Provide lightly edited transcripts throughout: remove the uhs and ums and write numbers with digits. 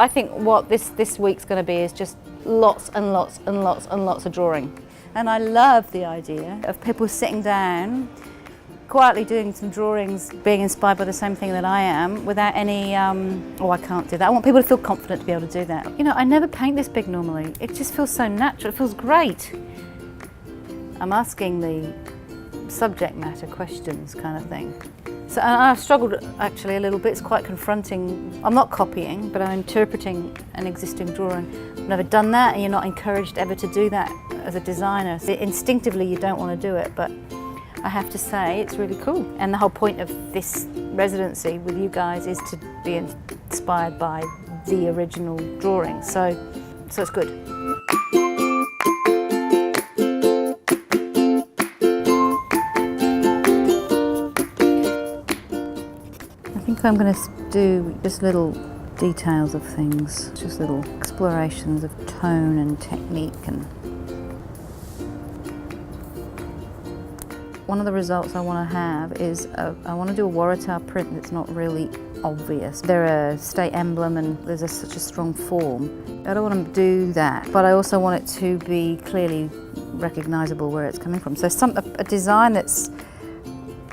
I think what this week's going to be is just lots and lots and lots and lots of drawing. And I love the idea of people sitting down, quietly doing some drawings, being inspired by the same thing that I am, without any, oh, I can't do that. I want people to feel confident to be able to do that. You know, I never paint this big normally. It just feels so natural, it feels great. I'm asking the subject matter questions kind of thing. So I've struggled actually a little bit, it's quite confronting. I'm not copying, but I'm interpreting an existing drawing. I've never done that, and you're not encouraged ever to do that as a designer. So instinctively you don't want to do it, but I have to say it's really cool. And the whole point of this residency with you guys is to be inspired by the original drawing. So it's good. I think I'm going to do just little details of things, just little explorations of tone and technique. And one of the results I want to have is I want to do a Waratah print that's not really obvious. They're a state emblem and there's such a strong form. I don't want to do that, but I also want it to be clearly recognisable where it's coming from. So a design that's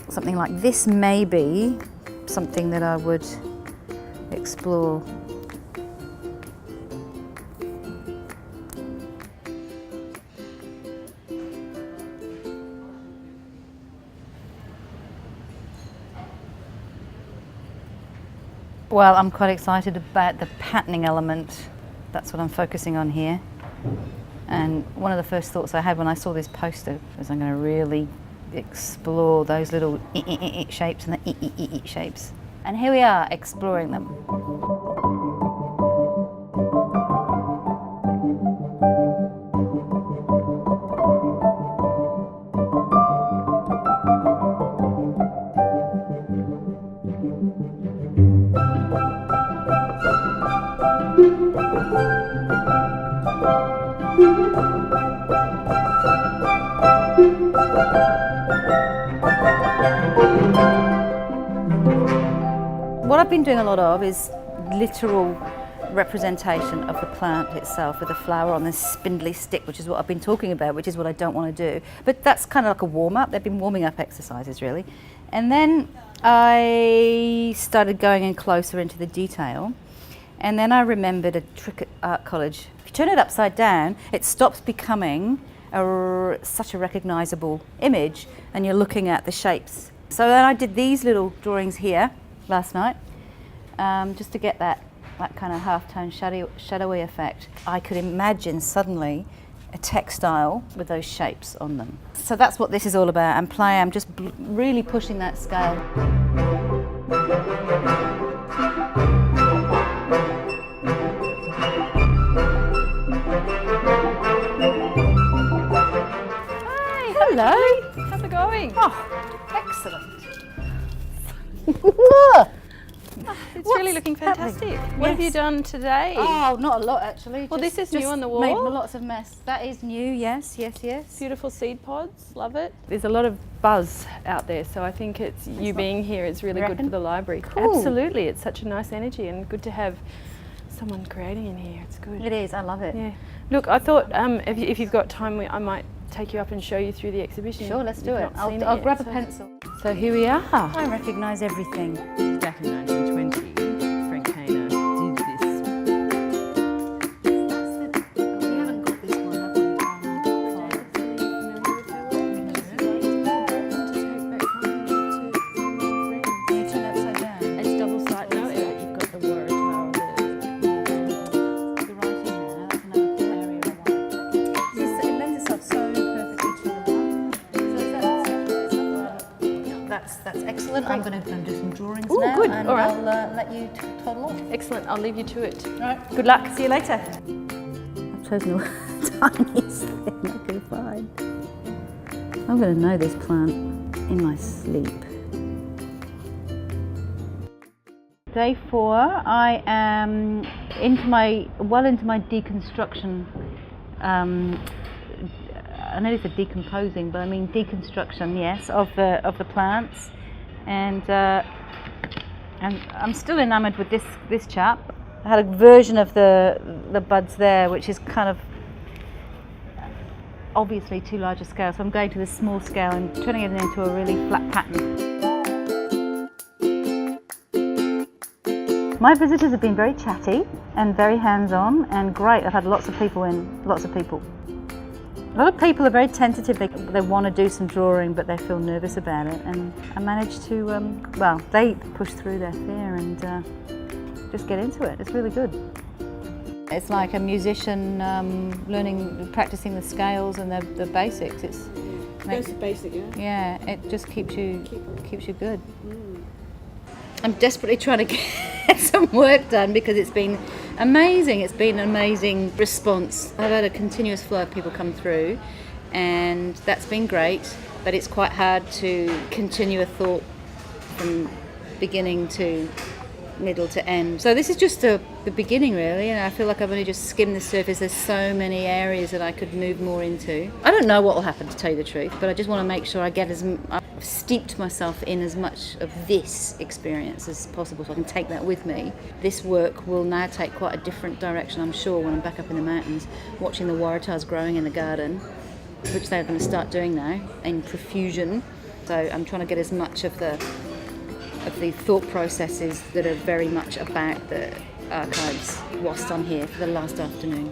something like this may be something that I would explore. Well, I'm quite excited about the patterning element. That's what I'm focusing on here. And one of the first thoughts I had when I saw this poster was I'm going to really explore those little shapes and the shapes. And here we are, exploring them. What I've been doing a lot of is literal representation of the plant itself with the flower on this spindly stick, which is what I've been talking about, which is what I don't want to do. But that's kind of like a warm-up. They've been warming up exercises, really. And then I started going in closer into the detail. And then I remembered a trick at art college. If you turn it upside down, it stops becoming such a recognisable image, and you're looking at the shapes. So then I did these little drawings here last night, just to get that kind of half-tone shadowy effect. I could imagine suddenly a textile with those shapes on them. So that's what this is all about, and play. I'm just really pushing that scale. Hi, hello. How's it going? Oh, excellent. It's really looking fantastic. What have you done today? Oh, not a lot actually. Well, this is new on the wall. Made lots of mess. That is new, yes. Beautiful seed pods, love it. There's a lot of buzz out there, so I think it's you being here is really good for the library. Cool. Absolutely, it's such a nice energy and good to have someone creating in here. It's good. It is, I love it. Yeah. Look, I thought if you've got time, I might take you up and show you through the exhibition. Sure, let's do it. You've not seen I'll yet, grab a so- pencil. So here we are. I recognise everything. Back in 1920, Frank Kainer did this. We haven't got this one, have we? You turn it upside down. It's double sided, no, you've got the Waratah, The writing there, that's another area I like. It lends itself so perfectly to the line. That's excellent. I'm going to go and do some drawings Ooh, now, good. and All right. I'll let you toddle off. Excellent. I'll leave you to it. All right. Good luck. See you later. I've chosen the tiniest thing I can find. I'm going to know this plant in my sleep. Day 4, I am well into my deconstruction. I know it's a decomposing, but I mean deconstruction, yes, of the plants, and I'm still enamoured with this chap. I had a version of the buds there, which is kind of obviously too large a scale, so I'm going to the small scale and turning it into a really flat pattern. My visitors have been very chatty and very hands-on and great. I've had lots of people in, lots of people. A lot of people are very tentative. They want to do some drawing, but they feel nervous about it. And I managed to, well, they push through their fear and just get into it. It's really good. It's like a musician practicing the scales and the basics. It's basic, yeah. Yeah, it just keeps you good. I'm desperately trying to get some work done because it's been amazing. It's been an amazing response. I've had a continuous flow of people come through and that's been great, but it's quite hard to continue a thought from beginning to middle to end. So this is just the beginning really, and I feel like I've only just skimmed the surface. There's so many areas that I could move more into. I don't know what will happen, to tell you the truth, but I just want to make sure I've steeped myself in as much of this experience as possible so I can take that with me. This work will now take quite a different direction, I'm sure, when I'm back up in the mountains watching the waratahs growing in the garden, which they're going to start doing now in profusion. So I'm trying to get as much of the thought processes that are very much about the archives whilst I'm here for the last afternoon.